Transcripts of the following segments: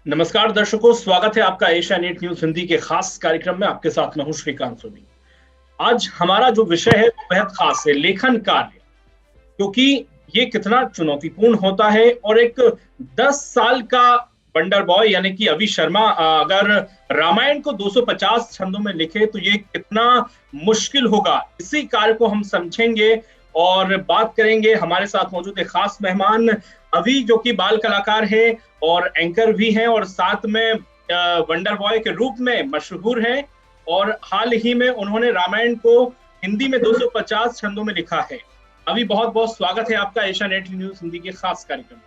नमस्कार दर्शकों, स्वागत है आपका एशिया नेट न्यूज हिंदी के खास कार्यक्रम में। आपके साथ मैं हूं श्रीकांत सोनी। आज हमारा जो विषय है वो बेहद खास है, लेखन कार्य। क्योंकि ये कितना चुनौतीपूर्ण होता है और एक 10 साल का वंडर बॉय यानी कि अभी शर्मा अगर रामायण को 250 छंदों में लिखे तो ये कितना मुश्किल होगा, इसी कार्य को हम समझेंगे और बात करेंगे। हमारे साथ मौजूद है खास मेहमान अभी, जो कि बाल कलाकार है और एंकर भी हैं और साथ में वंडर बॉय के रूप में मशहूर हैं और हाल ही में उन्होंने रामायण को हिंदी में 250 छंदों में लिखा है। अभी बहुत बहुत स्वागत है आपका एशिया नेट न्यूज हिंदी के खास कार्यक्रम में।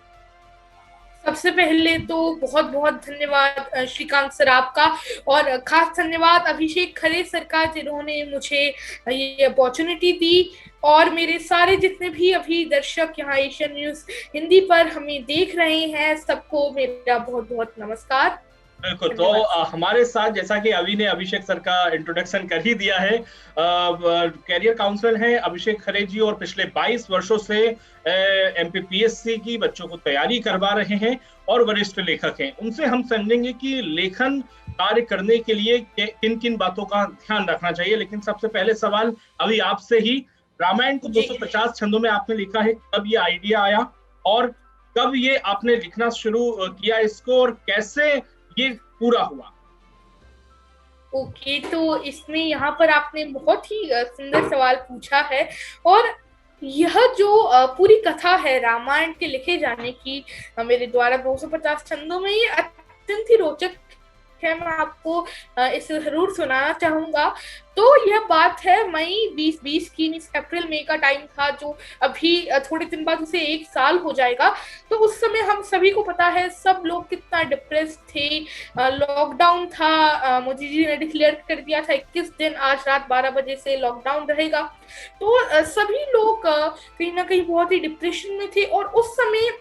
सबसे पहले तो बहुत बहुत धन्यवाद श्रीकांत सर आपका, और खास धन्यवाद अभिषेक खरे सर का, जिन्होंने मुझे ये अपॉर्चुनिटी दी। और मेरे सारे जितने भी अभी दर्शक यहाँ एशिया न्यूज हिंदी पर हमें देख रहे हैं, सबको मेरा बहुत बहुत नमस्कार। बिल्कुल, तो हमारे साथ, जैसा कि अभी ने अभिषेक सर का इंट्रोडक्शन कर ही दिया है, कैरियर काउंसलर हैं अभिषेक खरे जी और पिछले 22 वर्षों से एमपीपीएससी की बच्चों को तैयारी करवा रहे हैं और वरिष्ठ लेखक हैं। उनसे हम समझेंगे कि लेखन कार्य करने के लिए किन किन बातों का ध्यान रखना चाहिए। लेकिन सबसे पहले सवाल अभी आपसे ही, रामायण को 250 छंदों में आपने लिखा है, कब ये आइडिया आया और कब ये आपने लिखना शुरू किया इसको और कैसे ये पूरा हुआ? ओके, तो इसमें यहाँ पर आपने बहुत ही सुंदर सवाल पूछा है। और यह जो पूरी कथा है रामायण के लिखे जाने की मेरे द्वारा 250 छंदों में, ये अत्यंत ही रोचक है। मैं आपको इसे जरूर सुनाना चाहूंगा। तो यह बात है मई 2020 की, अप्रैल मई का टाइम था, जो अभी थोड़े दिन बाद उसे 1 साल हो जाएगा। तो उस समय हम सभी को पता है, सब लोग कितना डिप्रेस थे। लॉकडाउन था, मोदी जी ने डिक्लेयर कर दिया था 21 दिन, आज रात 12 बजे से लॉकडाउन रहेगा। तो सभी लोग कहीं ना कहीं बहुत ही डिप्रेशन में थे। और उस समय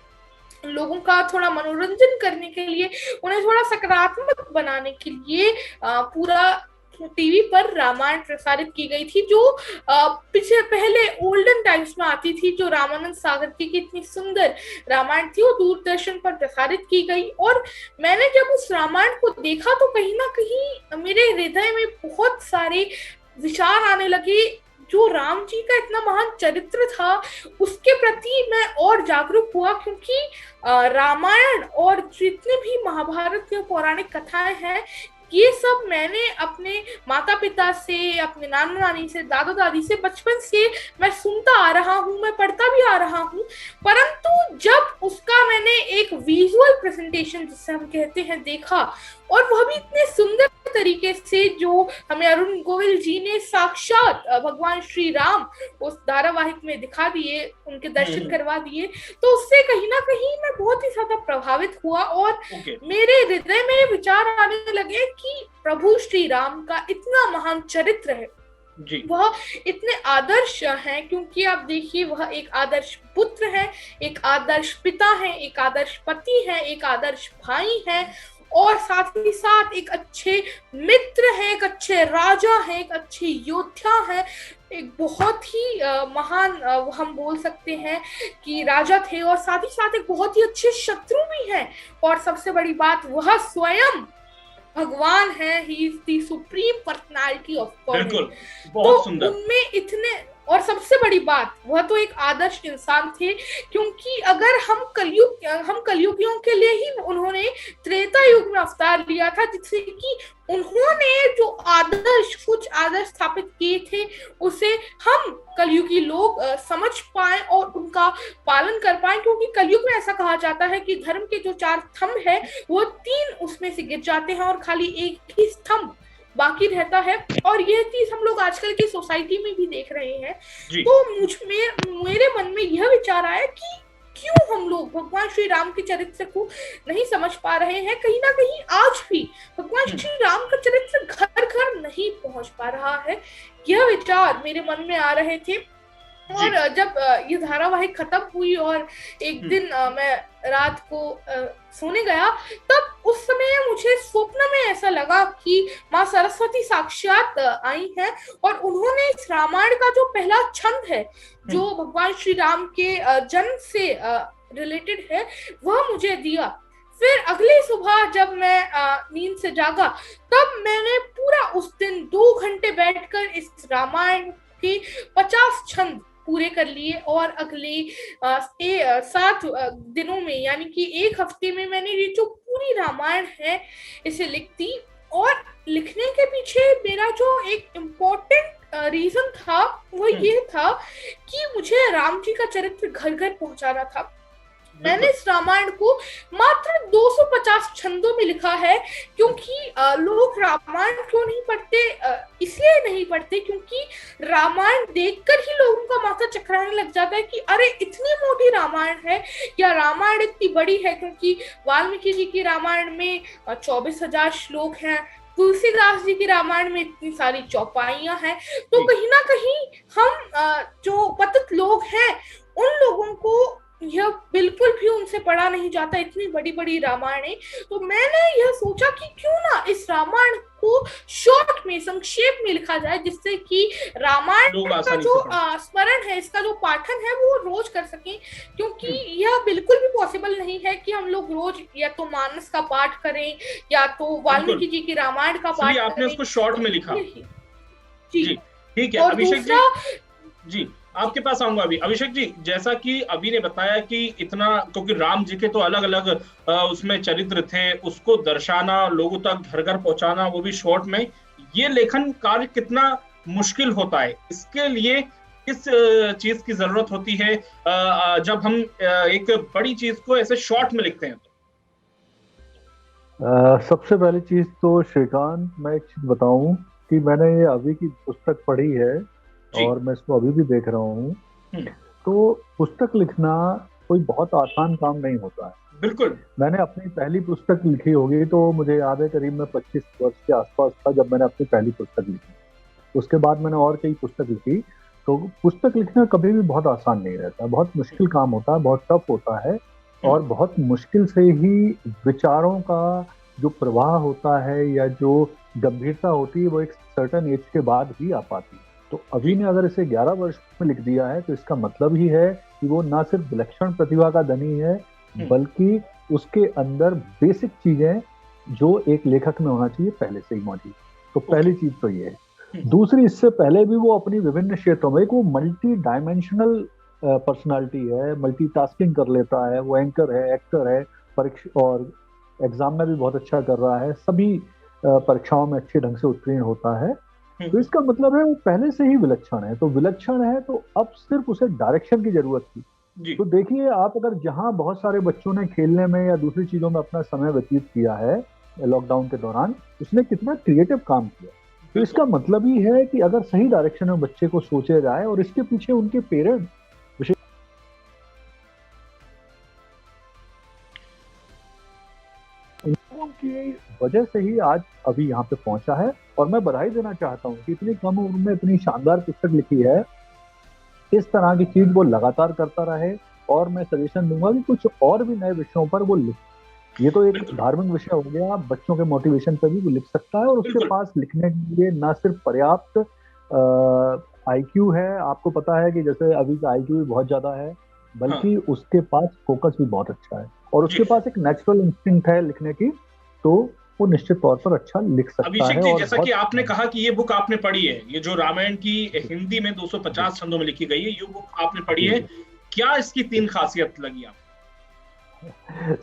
लोगों का थोड़ा मनोरंजन करने के लिए, उन्हें थोड़ा सकारात्मक बनाने के लिए पूरा टीवी पर रामायण प्रसारित की गई थी, जो पीछे पहले ओल्डन टाइम्स में आती थी, जो रामानंद सागर की इतनी सुंदर रामायण थी, वो दूरदर्शन पर प्रसारित की गई। और मैंने जब उस रामायण को देखा तो कहीं ना कहीं मेरे हृदय में बहुत सारे विचार आने लगे। जो राम जी का इतना महान चरित्र था, उसके प्रति मैं और जागरूक हुआ, क्योंकि रामायण और जितने भी महाभारत के पौराणिक कथाएं हैं, ये सब मैंने अपने माता पिता से, अपने नाना नानी से, दादा दादी से बचपन से मैं सुनता आ रहा हूँ, मैं पढ़ता भी आ रहा हूँ। परंतु जब उसका मैंने एक विजुअल प्रेजेंटेशन, जिसे हम कहते हैं, देखा, और वह भी इतने सुंदर तरीके से, जो हमें अरुण गोविल जी ने साक्षात भगवान श्री राम उस धारावाहिक में दिखा दिए, उनके दर्शन करवा दिए, तो उससे कहीं ना कहीं मैं बहुत ही ज्यादा प्रभावित हुआ। और मेरे हृदय में विचार आने लगे कि प्रभु श्री राम का इतना महान चरित्र है, वह इतने आदर्श हैं, क्योंकि आप देखिए, वह एक आदर्श पुत्र है, एक आदर्श पिता है, एक आदर्श पति है, एक आदर्श भाई है, और साथ ही साथ एक अच्छे मित्र हैं, एक अच्छे राजा हैं, एक अच्छे योद्धा हैं, एक बहुत ही महान हम बोल सकते हैं कि राजा थे, और साथ ही साथ एक बहुत ही अच्छे शत्रु भी हैं। और सबसे बड़ी बात, वह स्वयं भगवान है, he is the supreme personality of God. तो उनमें इतने, और सबसे बड़ी बात, वह तो एक आदर्श इंसान थे, क्योंकि अगर हम कलयुगियों के लिए ही उन्होंने त्रेता युग में अवतार लिया था, जिससे कि उन्होंने जो कुछ आदर्श स्थापित किए थे, उसे हम कलयुगी लोग समझ पाए और उनका पालन कर पाए। क्योंकि कलयुग में ऐसा कहा जाता है कि धर्म के जो 4 स्तंभ है, वो 3 उसमें से गिर जाते हैं और खाली एक ही स्तंभ बाकी रहता है। और यह चीज हम लोग आजकल की सोसाइटी में भी देख रहे हैं। तो मेरे मन में यह विचार आया कि क्यों हम लोग भगवान श्री राम के चरित्र को नहीं समझ पा रहे हैं। कहीं ना कहीं आज भी भगवान श्री राम का चरित्र घर घर नहीं पहुंच पा रहा है। यह विचार मेरे मन में आ रहे थे। और जब ये धारावाहिक खत्म हुई और एक दिन मैं रात को सोने गया, तब उस समय मुझे स्वप्न में ऐसा लगा कि माँ सरस्वती साक्षात आई हैं और उन्होंने इस रामायण का जो पहला छंद है, जो भगवान श्री राम के जन्म से रिलेटेड है, वह मुझे दिया। फिर अगली सुबह जब मैं नींद से जागा, तब मैंने पूरा उस दिन 2 घंटे बैठकर इस रामायण के 50 छंद पूरे कर लिए, और अगले 7 दिनों में, यानी कि 1 हफ्ते में, मैंने ये जो पूरी रामायण है इसे लिख दी। और लिखने के पीछे मेरा जो एक इम्पोर्टेंट रीजन था वो ये था कि मुझे राम जी का चरित्र घर घर पहुंचाना था। मैंने इस रामायण को मात्र 250 छंदों में लिखा है, क्योंकि लोग रामायण क्यों नहीं पढ़ते, इसलिए नहीं पढ़ते क्योंकि रामायण देखकर ही लोगों का माथा चकराने लग जाता है कि अरे इतनी मोटी रामायण है, या रामायण इतनी बड़ी है, क्योंकि वाल्मीकि जी की रामायण में 24,000 श्लोक हैं, तुलसीदास जी की रामायण में इतनी सारी चौपाइयां हैं। तो कहीं ना कहीं हम जो पतित लोग हैं उन लोगों को यह बिल्कुल भी उनसे पढ़ा नहीं जाता, इतनी बड़ी बड़ी रामायण। तो मैंने यह सोचा कि क्यों ना इस रामायण को शॉर्ट में, संक्षेप में लिखा जाए, जिससे कि रामायण का जो स्मरण है, इसका जो पाठन है वो रोज कर सकें, क्योंकि यह बिल्कुल भी पॉसिबल नहीं है कि हम लोग रोज या तो मानस का पाठ करें या तो वाल्मीकि जी की रामायण का पाठ करें। आपने उसको शॉर्ट में लिखा। जी ठीक है। अभिषेक जी आपके पास आऊंगा अभी। अभिषेक जी, जैसा कि अभी ने बताया कि इतना, क्योंकि राम जी के तो अलग अलग उसमें चरित्र थे, उसको दर्शाना, लोगों तक घर घर पहुंचाना, वो भी शॉर्ट में, ये लेखन कार्य कितना मुश्किल होता है? इसके लिए किस चीज की जरूरत होती है जब हम एक बड़ी चीज को ऐसे शॉर्ट में लिखते हैं? सबसे पहली चीज तो श्रीकांत, मैं एक चीज बताऊं कि मैंने ये अभी की पुस्तक पढ़ी है और मैं इसको अभी भी देख रहा हूँ। तो पुस्तक लिखना कोई बहुत आसान काम नहीं होता है। बिल्कुल। मैंने अपनी पहली पुस्तक लिखी होगी तो मुझे याद है करीब मैं 25 वर्ष के आसपास था जब मैंने अपनी पहली पुस्तक लिखी। उसके बाद मैंने और कई पुस्तक लिखी। तो पुस्तक लिखना कभी भी बहुत आसान नहीं रहता, बहुत मुश्किल काम होता है, बहुत टफ होता है, और बहुत मुश्किल से ही विचारों का जो प्रवाह होता है या जो गंभीरता होती है वो एक सर्टेन एज के बाद ही आ पाती है। तो अभी ने अगर इसे 11 वर्ष में लिख दिया है तो इसका मतलब ही है कि वो ना सिर्फ विलक्षण प्रतिभा का धनी है, बल्कि उसके अंदर बेसिक चीजें जो एक लेखक में होना चाहिए पहले से ही मौजूद। तो पहली चीज तो ये है। दूसरी, इससे पहले भी वो अपनी विभिन्न क्षेत्रों में, वो मल्टी डायमेंशनल पर्सनालिटी है, मल्टीटास्किंग कर लेता है, वो एंकर है, एक्टर है, परीक्षा और एग्जाम में भी बहुत अच्छा कर रहा है, सभी परीक्षाओं में अच्छे ढंग से उत्तीर्ण होता है। तो इसका मतलब है वो पहले से ही विलक्षण है। तो विलक्षण है तो अब सिर्फ उसे डायरेक्शन की जरूरत थी। तो देखिए, आप अगर जहां बहुत सारे बच्चों ने खेलने में या दूसरी चीजों में अपना समय व्यतीत किया है लॉकडाउन के दौरान, उसने कितना क्रिएटिव काम किया। तो इसका मतलब ही है कि अगर सही डायरेक्शन में बच्चे को सोचे जाए और इसके पीछे उनके पेरेंट्स की वजह से ही आज अभी यहाँ पे पहुंचा है। और मैं बधाई देना चाहता हूँ कि इतनी कम उम्र में इतनी शानदार पुस्तक लिखी है। इस तरह की चीज वो लगातार करता रहे, और मैं सजेशन दूंगा कि कुछ और भी नए विषयों पर वो लिखे। ये तो एक धार्मिक विषय हो गया, बच्चों के मोटिवेशन पर भी वो लिख सकता है, और उसके पास लिखने के लिए ना सिर्फ पर्याप्त आईक्यू है, आपको पता है कि जैसे अभी का आईक्यू भी बहुत ज्यादा है, बल्कि उसके पास फोकस भी बहुत अच्छा है, और उसके पास एक नेचुरल इंस्टिंक्ट है लिखने की, तो वो निश्चित तौर पर अच्छा लिख सकता है। अभिषेक जी, जैसा कि आपने कहा कि ये बुक आपने पढ़ी है, ये जो रामायण की हिंदी में 250 छंदों में लिखी गई है, ये बुक आपने पढ़ी है, क्या इसकी 3 खासियत लगी आपको?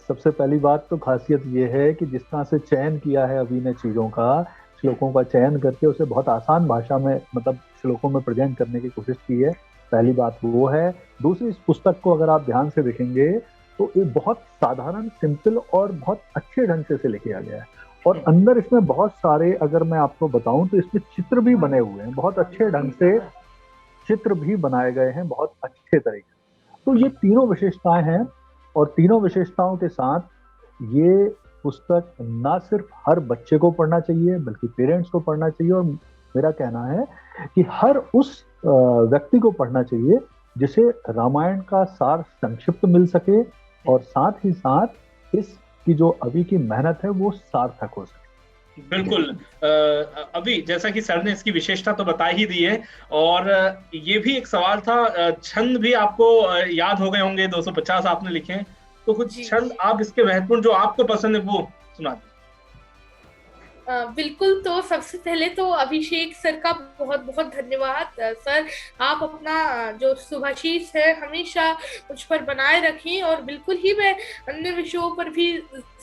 सबसे पहली बात तो खासियत ये है कि जिस तरह से चयन किया है अभी ने चीजों का, श्लोकों का चयन करके उसे बहुत आसान भाषा में, मतलब श्लोकों में प्रेजेंट करने की कोशिश की है। पहली बात वो है। दूसरी, इस पुस्तक को अगर आप ध्यान से देखेंगे तो ये बहुत साधारण, सिंपल और बहुत अच्छे ढंग से इसे लिखा गया है, और अंदर इसमें बहुत सारे, अगर मैं आपको बताऊं तो इसमें चित्र भी बने हुए हैं, बहुत अच्छे ढंग से चित्र भी बनाए गए हैं, बहुत अच्छे तरीके से। तो ये तीनों विशेषताएं हैं, और तीनों विशेषताओं के साथ ये पुस्तक ना सिर्फ हर बच्चे को पढ़ना चाहिए बल्कि पेरेंट्स को पढ़ना चाहिए, और मेरा कहना है कि हर उस व्यक्ति को पढ़ना चाहिए जिसे रामायण का सार संक्षिप्त मिल सके, और साथ ही साथ इसकी जो अभी की मेहनत है वो सार्थक हो सके। बिल्कुल। अभी जैसा कि सर ने इसकी विशेषता तो बता ही दी है, और ये भी एक सवाल था, छंद भी आपको याद हो गए होंगे, 250 आपने लिखे हैं, तो कुछ छंद आप इसके महत्वपूर्ण जो आपको पसंद है वो सुना दें। बिल्कुल। तो सबसे पहले तो अभिषेक सर का बहुत बहुत धन्यवाद। सर, आप अपना जो शुभाशीष है हमेशा मुझ पर बनाए रखें, और बिल्कुल ही मैं अन्य विषयों पर भी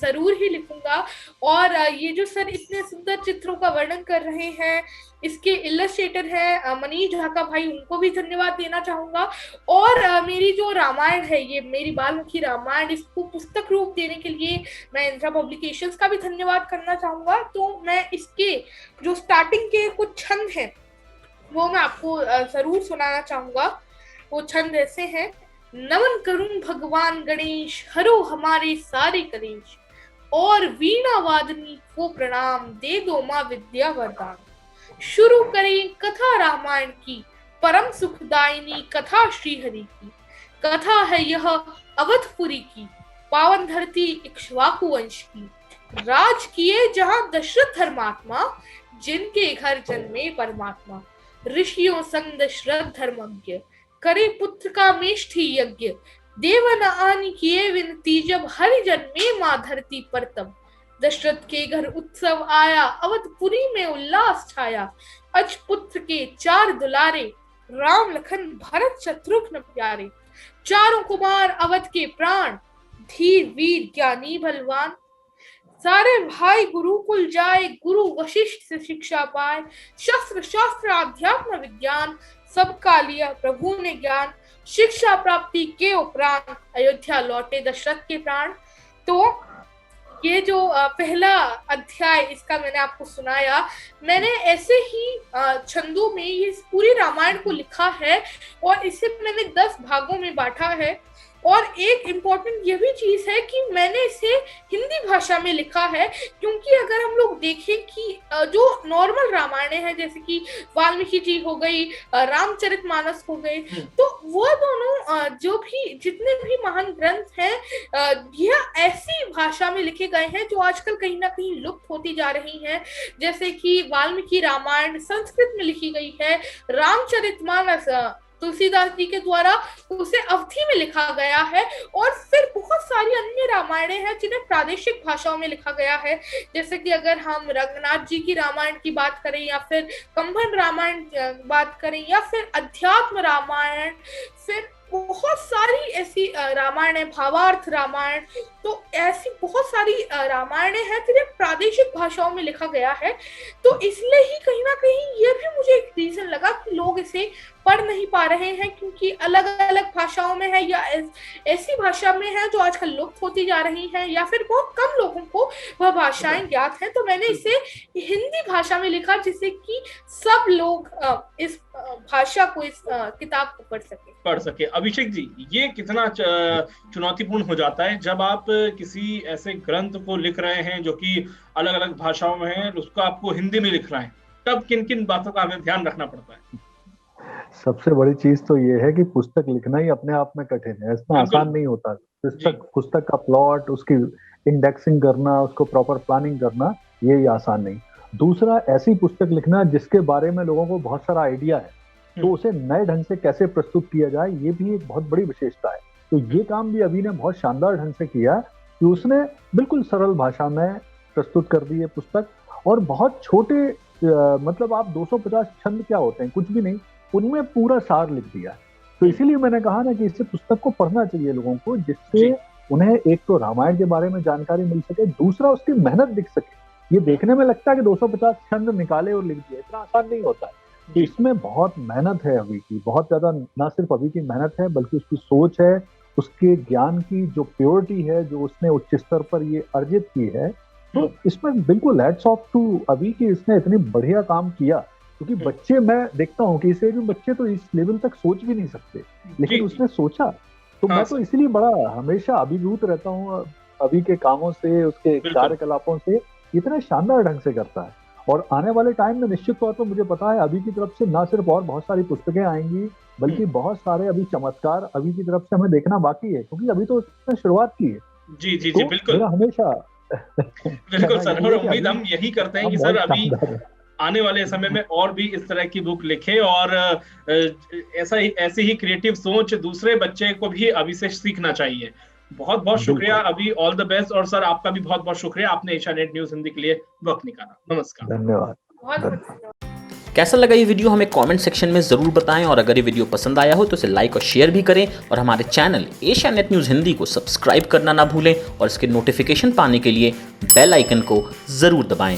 जरूर ही लिखूंगा। और ये जो सर इतने सुंदर चित्रों का वर्णन कर रहे हैं, इसके इलस्ट्रेटर हैं मनीष ढाका भाई, उनको भी धन्यवाद देना चाहूंगा। और मेरी जो रामायण है, ये मेरी बालमुखी रामायण, इसको पुस्तक रूप देने के लिए मैं इंद्रा पब्लिकेशंस का भी धन्यवाद करना चाहूंगा। तो मैं इसके जो स्टार्टिंग के कुछ छंद हैं वो मैं आपको जरूर सुनाना चाहूंगा। वो छंद ऐसे हैं। नमन करूं भगवान गणेश, हरो हमारे सारे कलेश, और वीणा वादनी को प्रणाम, दे दो माँ विद्या वरदान। शुरू करें कथा रामायण की, परम सुखदायिनी कथा श्री हरि की। कथा है यह अवधपुरी की, पावन धरती इक्ष्वाकु वंश की। राज किए जहां दशरथ धर्मात्मा, जिनके घर जन्मे परमात्मा। ऋषियों संग दशरथ धर्मज्ञ, करे पुत्र का मेष्ठी यज्ञ। देवन आनि किए विनती, जब हरि जन्मे मां धरती पर तब। दशरथ के घर उत्सव आया, अवधपुरी में उल्लास छाया। अज पुत्र के 4 दुलारे, राम लखन भरत शत्रुघ्न प्यारे। चारों कुमार अवध के प्राण, धीर वीर ज्ञानी बलवान। सारे भाई गुरुकुल जाए, गुरु वशिष्ठ से शिक्षा पाए। शस्त्र शास्त्र अध्यात्म विज्ञान, सबका लिया प्रभु ने ज्ञान। शिक्षा प्राप्ति के उपरांत, अयोध्या लौटे दशरथ के प्राण। तो ये जो पहला अध्याय इसका मैंने आपको सुनाया, मैंने ऐसे ही छंदों में ये पूरी रामायण को लिखा है, और इसे मैंने 10 भागों में बांटा है। और एक इम्पोर्टेंट ये भी चीज है कि मैंने इसे हिंदी भाषा में लिखा है, क्योंकि अगर हम लोग देखें कि जो नॉर्मल रामायण है, जैसे कि वाल्मीकि जी हो गई, रामचरितमानस हो गए, तो वो दोनों जो भी जितने भी महान ग्रंथ हैं, यह ऐसी भाषा में लिखे गए हैं जो आजकल कहीं ना कहीं लुप्त होती जा रही हैं। जैसे कि वाल्मीकि रामायण संस्कृत में लिखी गई है, रामचरितमानस तुलसीदास जी के द्वारा उसे अवधी में लिखा गया है, और फिर बहुत सारी अन्य रामायणें हैं जिन्हें प्रादेशिक भाषाओं में लिखा गया है। जैसे कि अगर हम रंगनाथ जी की रामायण की बात करें, या फिर कंभन रामायण बात करें, या फिर अध्यात्म रामायण, फिर बहुत सारी ऐसी रामायण है, भावार्थ रामायण। तो ऐसी बहुत सारी रामायणें हैं जिन्हें प्रादेशिक भाषाओं में लिखा गया है। तो इसलिए ही कहीं ना कहीं ये भी मुझे एक रीजन लगा कि लोग इसे पढ़ नहीं पा रहे हैं, क्योंकि अलग अलग भाषाओं में है, या ऐसी भाषा में है जो आजकल लुप्त होती जा रही है, या फिर बहुत कम लोगों को वह भाषाएं ज्ञात हैं। तो मैंने इसे हिंदी भाषा में लिखा, जिससे कि सब लोग इस भाषा को, इस किताब को पढ़ सके। अभिषेक जी, ये कितना चुनौतीपूर्ण हो जाता है जब आप किसी ऐसे ग्रंथ को लिख रहे हैं जो कि अलग अलग भाषाओं में है, उसको आपको हिंदी में लिख रहे हैं, तब किन किन बातों का हमें ध्यान रखना पड़ता है? सबसे बड़ी चीज तो ये है कि पुस्तक लिखना ही अपने आप में कठिन है, इसमें आसान नहीं होता। पुस्तक का प्लॉट, उसकी इंडेक्सिंग करना, उसको प्रॉपर प्लानिंग करना, ये आसान नहीं। दूसरा, ऐसी पुस्तक लिखना जिसके बारे में लोगों को बहुत सारा आइडिया है, तो उसे नए ढंग से कैसे प्रस्तुत किया जाए, ये भी एक बहुत बड़ी विशेषता है। तो ये काम भी अभी ने बहुत शानदार ढंग से किया कि उसने बिल्कुल सरल भाषा में प्रस्तुत कर दी है पुस्तक, और बहुत छोटे मतलब आप 250 छंद क्या होते हैं, कुछ भी नहीं, उनमें पूरा सार लिख दिया। तो इसीलिए मैंने कहा ना कि इससे पुस्तक को पढ़ना चाहिए लोगों को, जिससे उन्हें एक तो रामायण के बारे में जानकारी मिल सके, दूसरा उसकी मेहनत दिख सके। ये देखने में लगता है कि 250 छंद निकाले और लिख दिए, इतना आसान नहीं होता है। तो इसमें बहुत मेहनत है अभी की, बहुत ज्यादा, ना सिर्फ अभी की मेहनत है बल्कि उसकी सोच है, उसके ज्ञान की जो प्योरिटी है, जो उसने उच्च स्तर पर ये अर्जित की है। तो इसमें बिल्कुल हैट्स ऑफ टू अभी की, इसने इतनी बढ़िया काम किया। क्योंकि बच्चे, मैं देखता हूँ कि इसे भी बच्चे तो इस लेवल तक सोच भी नहीं सकते, लेकिन उसने सोचा। तो मैं तो इसलिए बड़ा हमेशा अभिभूत रहता हूँ अभी के कामों से, उसके कार्यकलापों से, इतने शानदार ढंग से करता है। और आने वाले टाइम में निश्चित तौर पर मुझे पता है अभी की तरफ से ना सिर्फ और बहुत सारी पुस्तकें आएंगी, बल्कि बहुत सारे अभी चमत्कार अभी की तरफ से हमें देखना बाकी है, क्योंकि अभी तो उसने शुरुआत की है। जी जी जी, बिल्कुल। मेरा हमेशा बिल्कुल सर, और उम्मीद हम यही करते हैं कि सर अभी आने वाले समय में और भी इस तरह की बुक लिखे, और ऐसी ही क्रिएटिव सोच दूसरे बच्चे को भी अभी से सीखना चाहिए। बहुत बहुत शुक्रिया अभी, ऑल द बेस्ट। और सर आपका भी बहुत बहुत शुक्रिया, आपने एशियानेट न्यूज हिंदी के लिए वक्त निकाला। नमस्कार। धन्यवाद। कैसा लगा ये वीडियो हमें कमेंट सेक्शन में ज़रूर बताएं, और अगर ये वीडियो पसंद आया हो तो इसे लाइक और शेयर भी करें, और हमारे चैनल एशियानेट न्यूज़ हिंदी को सब्सक्राइब करना ना भूलें, और इसके नोटिफिकेशन पाने के लिए बेल आइकन को ज़रूर दबाएं।